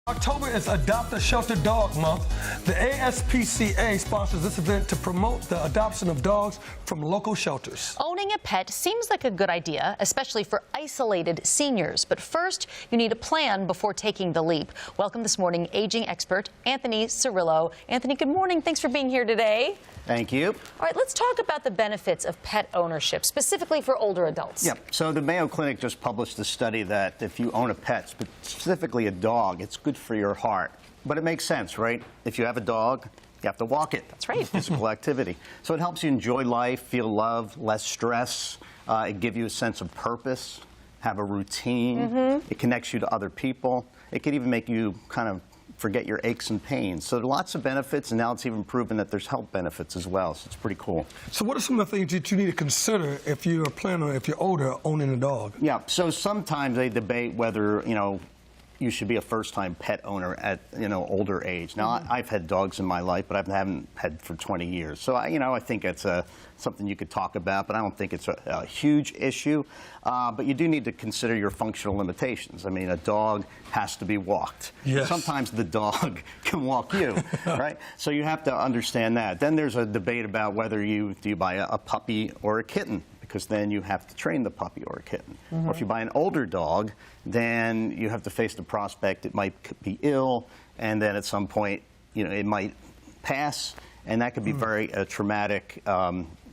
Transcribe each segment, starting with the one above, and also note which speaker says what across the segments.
Speaker 1: October is Adopt a Shelter Dog Month. The ASPCA sponsors this event to promote the adoption of dogs from local shelters.
Speaker 2: Owning a pet seems like a good idea, especially for isolated seniors. But first, you need a plan before taking the leap. Welcome this morning, aging expert Anthony Cirillo. Anthony, good morning. Thanks for being here today.
Speaker 3: Thank you.
Speaker 2: All right, let's talk about the benefits of pet ownership, specifically for older adults.
Speaker 3: Yep. So the Mayo Clinic just published a study that if you own a pet, specifically a dog, it's good for your heart. But it makes sense, right? If you have a dog, you have to walk it.
Speaker 2: That's right.
Speaker 3: Physical activity. So it helps you enjoy life, feel love, less stress. It gives you a sense of purpose, have a routine. It connects you to other people. It could even make you kind of forget your aches and pains. So there are lots of benefits, and now it's even proven that there's health benefits as well. So it's pretty cool.
Speaker 1: So what are some of the things that you need to consider if you're a planner, if you're older, owning a dog?
Speaker 3: Yeah, so sometimes they debate whether, you should be a first-time pet owner at, older age. Now, I've had dogs in my life, but I haven't had for 20 years. So, I think it's something you could talk about, but I don't think it's a huge issue. But you do need to consider your functional limitations. I mean, a dog has to be walked.
Speaker 1: Yes.
Speaker 3: Sometimes the dog can walk you, right? So you have to understand that. Then there's a debate about whether do you buy a puppy or a kitten, because then you have to train the puppy or a kitten. Or if you buy an older dog, then you have to face the prospect it might be ill, and then at some point, it might pass, and that could be very traumatic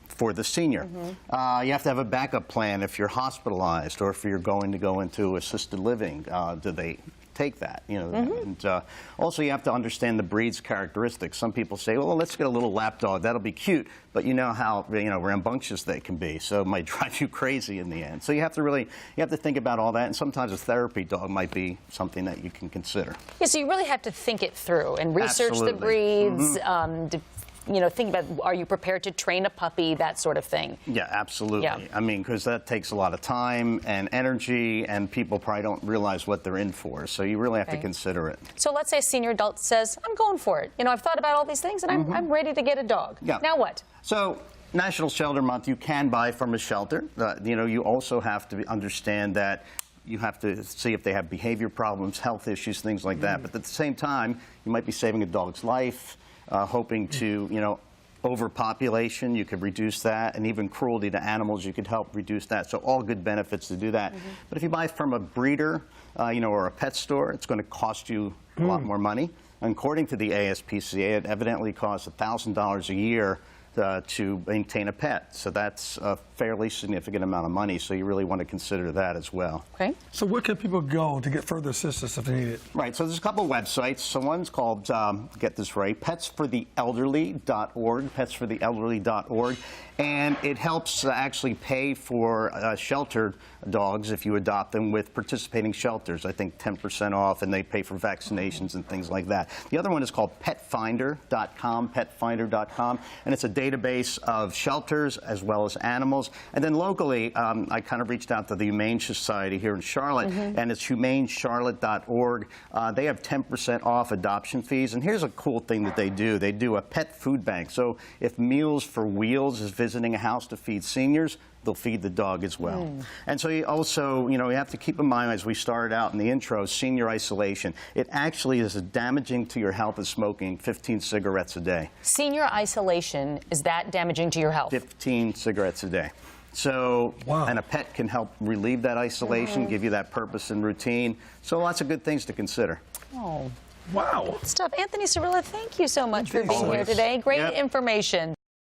Speaker 3: for the senior. You have to have a backup plan if you're hospitalized or if you're going to go into assisted living. Do they take that? And also you have to understand the breed's characteristics. Some people say, well, let's get a little lap dog. That'll be cute. But you know how rambunctious they can be, so it might drive you crazy in the end. So you have to think about all that, and sometimes a therapy dog might be something that you can consider.
Speaker 2: Yeah, so you really have to think it through and research the breeds, think about, are you prepared to train a puppy, that sort of thing.
Speaker 3: Yeah, absolutely.
Speaker 2: Yeah.
Speaker 3: I mean, because that takes a lot of time and energy, and people probably don't realize what they're in for. So you really have to consider it.
Speaker 2: So let's say a senior adult says, I'm going for it. I've thought about all these things, and I'm ready to get a dog.
Speaker 3: Yeah.
Speaker 2: Now what?
Speaker 3: So National Shelter Month, you can buy from a shelter. You also have to understand that you have to see if they have behavior problems, health issues, things like that. But at the same time, you might be saving a dog's life. Hoping to, overpopulation, you could reduce that, and even cruelty to animals, you could help reduce that. So all good benefits to do that. But if you buy from a breeder, or a pet store, it's going to cost you a lot more money. And according to the ASPCA, it evidently costs $1,000 a year to maintain a pet. So that's a fairly significant amount of money, so you really want to consider that as well.
Speaker 2: Okay.
Speaker 1: So where can people go to get further assistance if they need it? Right.
Speaker 3: So there's a couple of websites. So one's called, get this right, petsfortheelderly.org, petsfortheelderly.org. And it helps actually pay for sheltered dogs if you adopt them with participating shelters. I think 10% off, and they pay for vaccinations and things like that. The other one is called petfinder.com, petfinder.com, and it's a database of shelters as well as animals. And then locally, I kind of reached out to the Humane Society here in Charlotte, and it's humanecharlotte.org. They have 10% off adoption fees. And here's a cool thing that they do. They do a pet food bank. So if Meals for Wheels is visiting a house to feed seniors, they'll feed the dog as well. And so you also, you have to keep in mind, as we started out in the intro, senior isolation. It actually is as damaging to your health as smoking 15 cigarettes a day.
Speaker 2: Senior isolation, is that damaging to your health?
Speaker 3: 15 cigarettes a day. So, and a pet can help relieve that isolation, give you that purpose and routine. So lots of good things to consider.
Speaker 2: Oh.
Speaker 1: Wow.
Speaker 2: Good stuff. Anthony Cirillo, thank you so much for being here today. Great information.